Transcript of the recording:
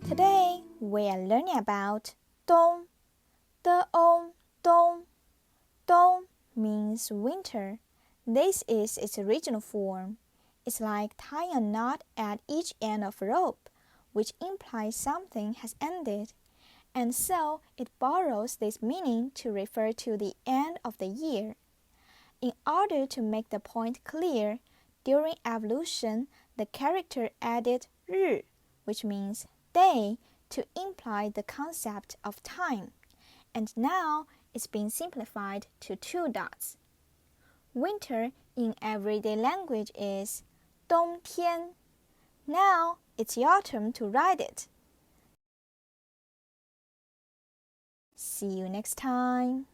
Today we are learning about 冬. Dong. Dong means winter. This is its original form. It's like tying a knot at each end of a rope, which implies something has ended, and so it borrows this meaning to refer to the end of the year. In order to make the point clear, during evolution, the character added 日, which means day, to imply the concept of time, and now it's been simplified to 2 dots. Winter in everyday language is 冬天. Now it's your turn to write it. See you next time.